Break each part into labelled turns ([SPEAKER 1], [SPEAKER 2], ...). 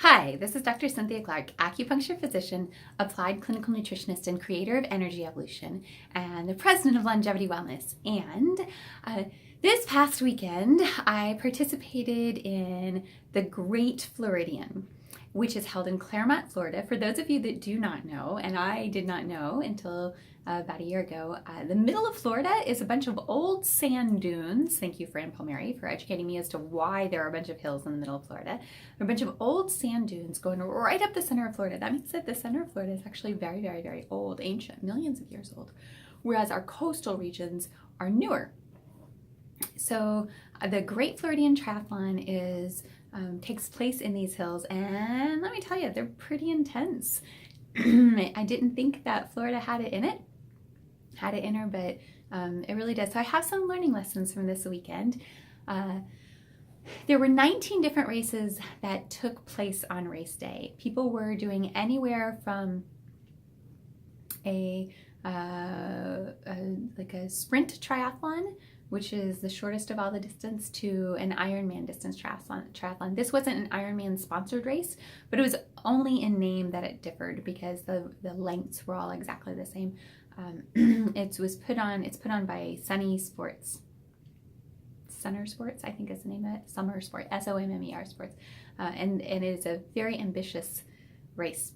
[SPEAKER 1] Hi, this is Dr. Cynthia Clark, acupuncture physician, applied clinical nutritionist, and creator of Energy Evolution, and the president of Longevity Wellness. And this past weekend, I participated in the Great Floridian, which is held in Claremont, Florida. For those of you that do not know, and I did not know until about a year ago, the middle of Florida is a bunch of old sand dunes. Thank you, Fran Palmieri, for educating me as to why there are a bunch of hills in the middle of Florida. There are a bunch of old sand dunes going right up the center of Florida. That means that the center of Florida is actually very, very, very old, ancient, millions of years old, whereas our coastal regions are newer. So the Great Floridian Triathlon takes place in these hills, and let me tell you, they're pretty intense. I didn't think that Florida had it in her, but it really does. So I have some learning lessons from this weekend. There were 19 different races that took place on race day. People were doing anywhere from a sprint triathlon, which is the shortest of all the distance, to an Ironman distance triathlon. This wasn't an Ironman sponsored race, but it was only in name that it differed because the lengths were all exactly the same. It's put on by Sunny Sports. Summer Sports, I think is the name of it. Summer Sport, SOMMER Sports. And it is a very ambitious race.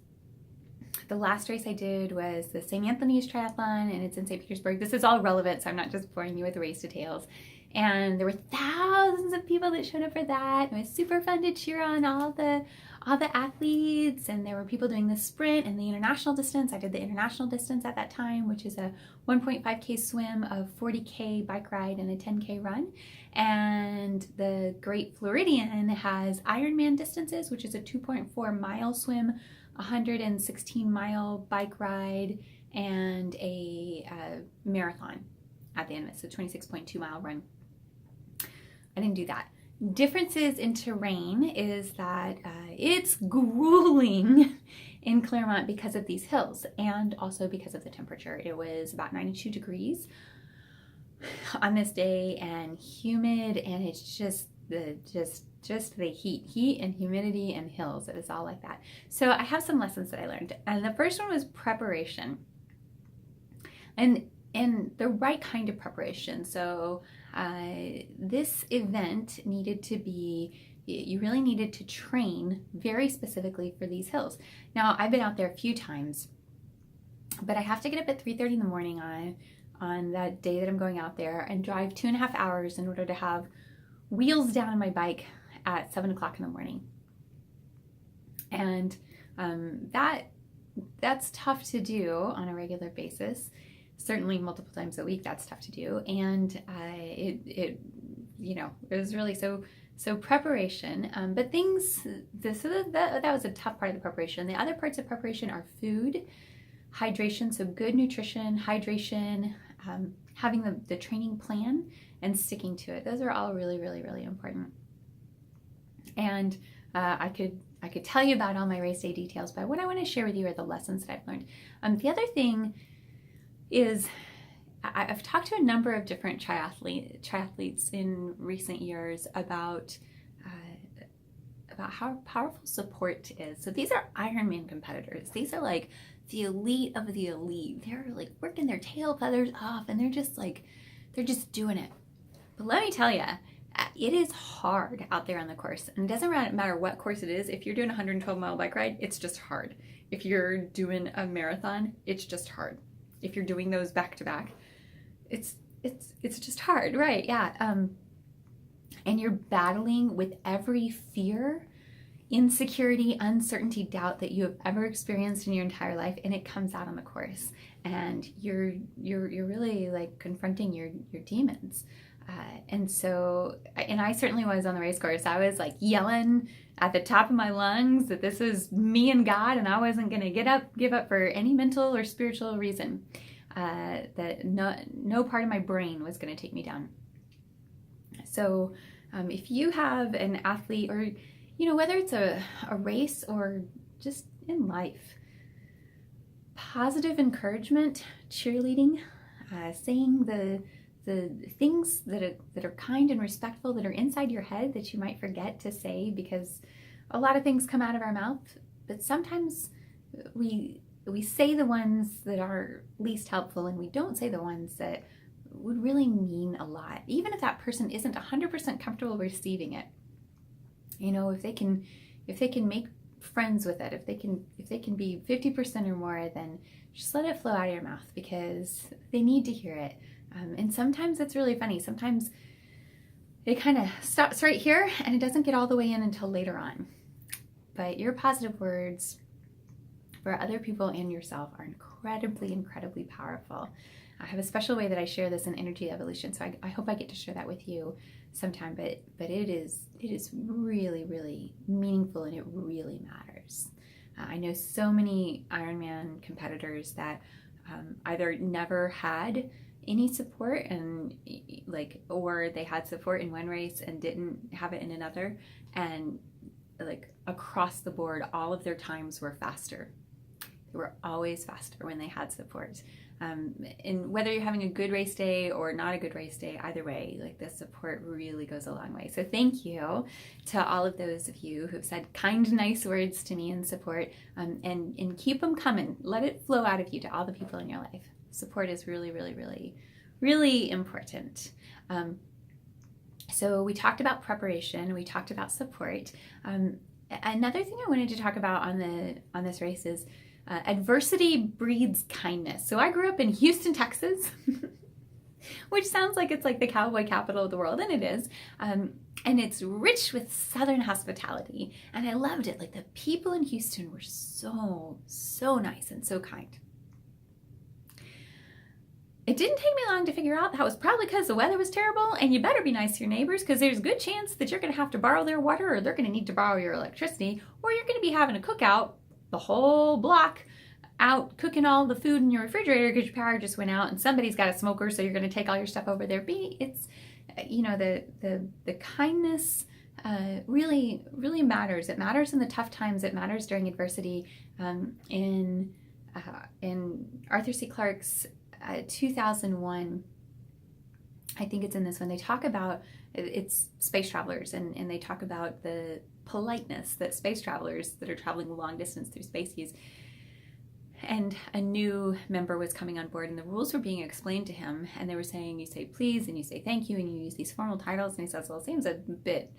[SPEAKER 1] The last race I did was the St. Anthony's Triathlon, and it's in St. Petersburg. This is all relevant, so I'm not just boring you with the race details. And there were thousands of people that showed up for that. It was super fun to cheer on all the athletes, and there were people doing the sprint and the international distance. I did the international distance at that time, which is a 1.5K swim, a 40K bike ride, and a 10K run. And the Great Floridian has Ironman distances, which is a 2.4 mile swim, 116 mile bike ride, and a marathon at the end of it, so 26.2 mile run. I didn't do that. Differences in terrain is that it's grueling in Claremont because of these hills and also because of the temperature. It was about 92 degrees on this day and humid, and it's just the heat and humidity and hills. It is all like that. So I have some lessons that I learned, and the first one was preparation and the right kind of preparation. So this event needed to be, you really needed to train very specifically for these hills. Now, I've been out there a few times, but I have to get up at 3:30 in the morning on that day that I'm going out there and drive 2.5 hours in order to have wheels down on my bike at 7 o'clock in the morning. And that's tough to do on a regular basis. Certainly multiple times a week, that's tough to do. And it was really so preparation. But that was a tough part of the preparation. The other parts of preparation are food, hydration, so good nutrition, hydration, having the training plan and sticking to it. Those are all really, really, really important. And I could tell you about all my race day details, but what I want to share with you are the lessons that I've learned. The other thing is I've talked to a number of different triathletes in recent years about how powerful support is. So these are Ironman competitors. These are like the elite of the elite. They're like working their tail feathers off, and they're just doing it. But let me tell you, it is hard out there on the course. And it doesn't matter what course it is. If you're doing a 112 mile bike ride, it's just hard. If you're doing a marathon, it's just hard. If you're doing those back to back, it's just hard, right? Yeah. And you're battling with every fear, insecurity, uncertainty, doubt that you have ever experienced in your entire life, and it comes out on the course. And you're really like confronting your demons. And I certainly was on the race course. I was like yelling at the top of my lungs that this is me and God, and I wasn't going to give up for any mental or spiritual reason. That no part of my brain was going to take me down. So if you have an athlete, or whether it's a race or just in life, positive encouragement, cheerleading, saying the things that are kind and respectful that are inside your head that you might forget to say because a lot of things come out of our mouth, but sometimes we say the ones that are least helpful, and we don't say the ones that would really mean a lot, even if that person isn't 100% comfortable receiving it. You know, if they can make friends with it, if they can be 50% or more, then just let it flow out of your mouth, because they need to hear it. And sometimes it's really funny. Sometimes it kind of stops right here and it doesn't get all the way in until later on. But your positive words for other people and yourself are incredibly, incredibly powerful. I have a special way that I share this in Energy Evolution, so I hope I get to share that with you sometime. But it is really, really meaningful, and it really matters. I know so many Ironman competitors that either never had any support or they had support in one race and didn't have it in another, and like across the board, all of their times were faster. They were always faster when they had support. And whether you're having a good race day or not a good race day, either way, like the support really goes a long way. So thank you to all of those of you who've said kind, nice words to me in support, and keep them coming. Let it flow out of you to all the people in your life. Support is really, really, really, really important. So we talked about preparation. We talked about support. Another thing I wanted to talk about on this race is adversity breeds kindness. So I grew up in Houston, Texas, which sounds like it's like the cowboy capital of the world, and it is. And it's rich with Southern hospitality, and I loved it. Like, the people in Houston were so, so nice and so kind. It didn't take me long to figure out that was probably because the weather was terrible, and you better be nice to your neighbors, because there's a good chance that you're going to have to borrow their water, or they're going to need to borrow your electricity, or you're going to be having a cookout the whole block out cooking all the food in your refrigerator because your power just went out and somebody's got a smoker, so you're going to take all your stuff over there. It's, you know, the kindness really, really matters. It matters in the tough times. It matters during adversity. In Arthur C. Clarke's 2001, I think it's in this one, they talk about, it's space travelers, and they talk about the politeness that space travelers that are traveling long distance through space use. And a new member was coming on board, and the rules were being explained to him, and they were saying, you say please, and you say thank you, and you use these formal titles. And he says, well, it seems a bit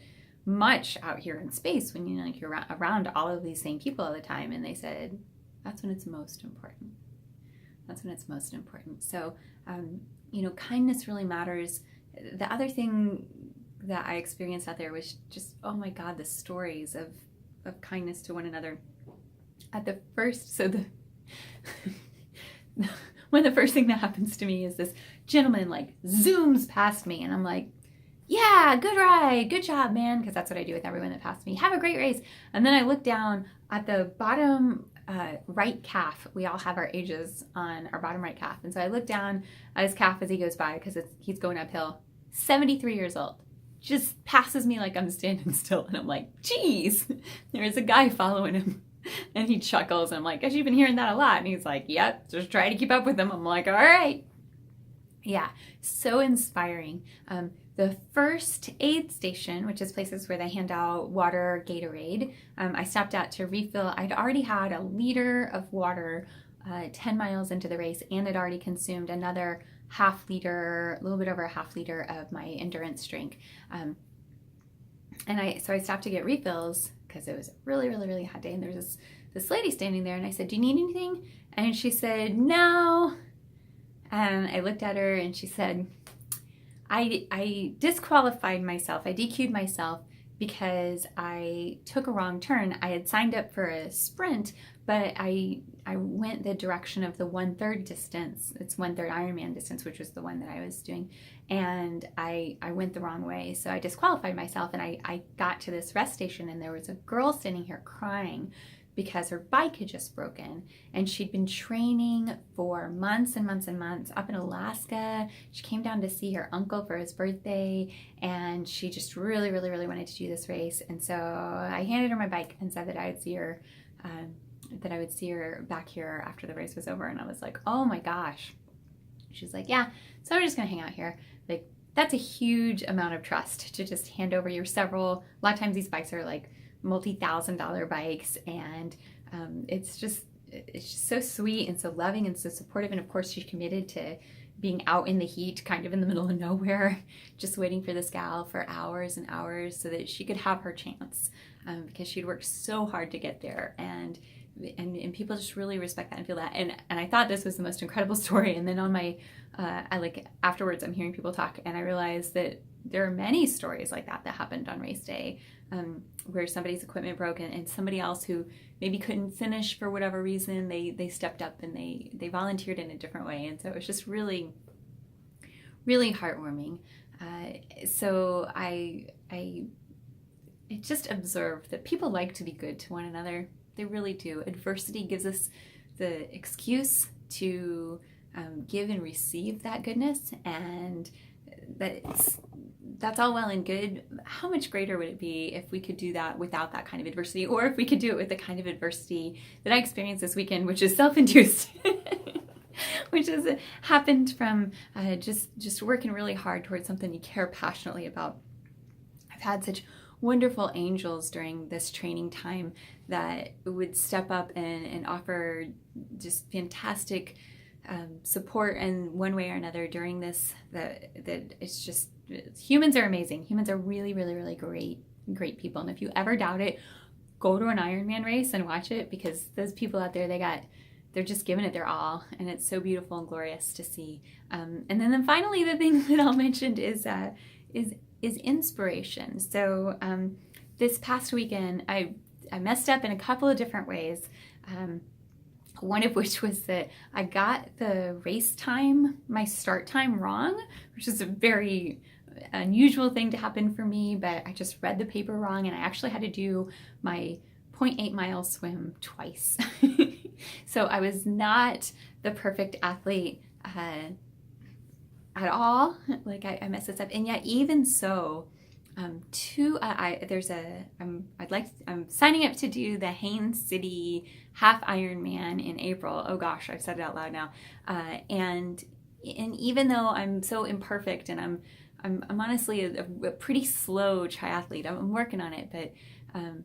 [SPEAKER 1] much out here in space when you're around all of these same people all the time. And they said, that's when it's most important. That's when it's most important. So, you know, kindness really matters. The other thing that I experienced out there was just, oh my God, the stories of kindness to one another. At the first, when the first thing that happens to me is this gentleman like zooms past me, and I'm like, yeah, good ride, good job, man, because that's what I do with everyone that passed me. Have a great race. And then I look down at the bottom right calf. We all have our ages on our bottom right calf. And so I look down at his calf as he goes by, because he's going uphill. 73 years old. Just passes me like I'm standing still. And I'm like, geez, there's a guy following him. And he chuckles. And I'm like, guess you've been hearing that a lot. And he's like, yep, just try to keep up with him. I'm like, all right. Yeah, so inspiring. The first aid station, which is places where they hand out water, Gatorade, I stopped at to refill. I'd already had a liter of water 10 miles into the race, and had already consumed another half liter, a little bit over a half liter of my endurance drink. So I stopped to get refills because it was a really, really, really hot day, and there was this lady standing there, and I said, do you need anything? And she said, no. And I looked at her, and she said, I disqualified myself. I DQ'd myself because I took a wrong turn. I had signed up for a sprint, but I went the direction of the 1/3 distance. It's 1/3 Ironman distance, which was the one that I was doing. And I went the wrong way. So I disqualified myself, and I got to this rest station, and there was a girl standing here crying because her bike had just broken, and she'd been training for months and months and months up in Alaska. She came down to see her uncle for his birthday, and she just really, really, really wanted to do this race. And so I handed her my bike and said that I would see her, back here after the race was over. And I was like, oh my gosh. She's like, yeah, so we're just gonna hang out here. Like, that's a huge amount of trust to just hand over your a lot of times these bikes are like multi-$1,000 bikes, and it's just so sweet and so loving and so supportive. And of course, she's committed to being out in the heat, kind of in the middle of nowhere, just waiting for this gal for hours and hours so that she could have her chance, because she'd worked so hard to get there. And people just really respect that and feel that. And I thought this was the most incredible story. And then on my, afterwards, I'm hearing people talk, and I realized that there are many stories like that happened on race day, where somebody's equipment broke, and somebody else who maybe couldn't finish for whatever reason, they stepped up and they volunteered in a different way. And so it was just really, really heartwarming. So I just observed that people like to be good to one another. They really do. Adversity gives us the excuse to give and receive that goodness, and that's all well and good. How much greater would it be if we could do that without that kind of adversity, or if we could do it with the kind of adversity that I experienced this weekend, which is self-induced, which has happened from just working really hard towards something you care passionately about. I've had such wonderful angels during this training time that would step up and offer just fantastic support in one way or another during this. That it's just, humans are amazing. Humans are really, really, really great people. And if you ever doubt it, go to an Ironman race and watch it, because those people out there, they're just giving it their all, and it's so beautiful and glorious to see. And then finally, the thing that I'll mention is inspiration. So this past weekend, I messed up in a couple of different ways. One of which was that I got the race time, my start time, wrong, which is a very unusual thing to happen for me, but I just read the paper wrong, and I actually had to do my 0.8 mile swim twice. So I was not the perfect athlete at all. Like I messed this up, and yet even so, I'm signing up to do the Haines City half Ironman in April. Oh gosh, I've said it out loud now. And even though I'm so imperfect, and I'm honestly a pretty slow triathlete, I'm working on it. But I've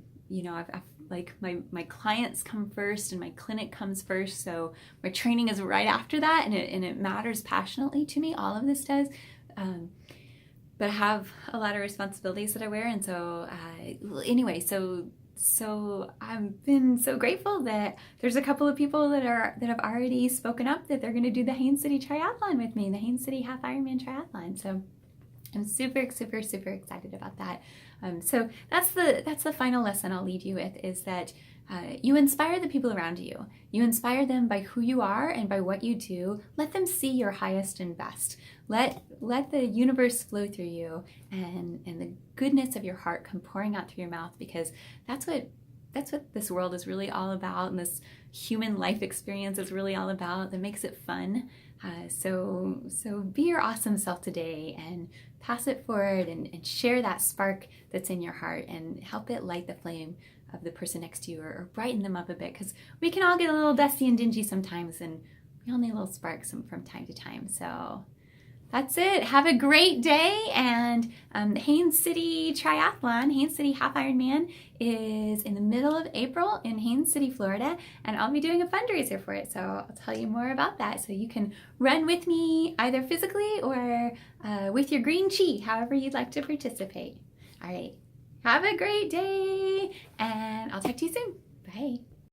[SPEAKER 1] like my clients come first, and my clinic comes first. So my training is right after that, and it matters passionately to me. All of this does. But I have a lot of responsibilities that I wear, and so anyway, so I've been so grateful that there's a couple of people that have already spoken up that they're going to do the Haines City Triathlon with me, the Haines City Half Ironman Triathlon. So I'm super, super, super excited about that. So that's the final lesson I'll leave you with, is that you inspire the people around you. You inspire them by who you are and by what you do. Let them see your highest and best. Let the universe flow through you, and the goodness of your heart come pouring out through your mouth, because that's what this world is really all about, and this human life experience is really all about. That makes it fun. So be your awesome self today, and pass it forward, and share that spark that's in your heart, and help it light the flame of the person next to you, or brighten them up a bit, because we can all get a little dusty and dingy sometimes, and we all need little sparks from time to time. So that's it. Have a great day. And the Haines City Triathlon, Haines City Half Ironman, is in the middle of April in Haines City, Florida, and I'll be doing a fundraiser for it. So I'll tell you more about that. So you can run with me either physically or with your green chi, however you'd like to participate. All right. Have a great day, and I'll talk to you soon. Bye.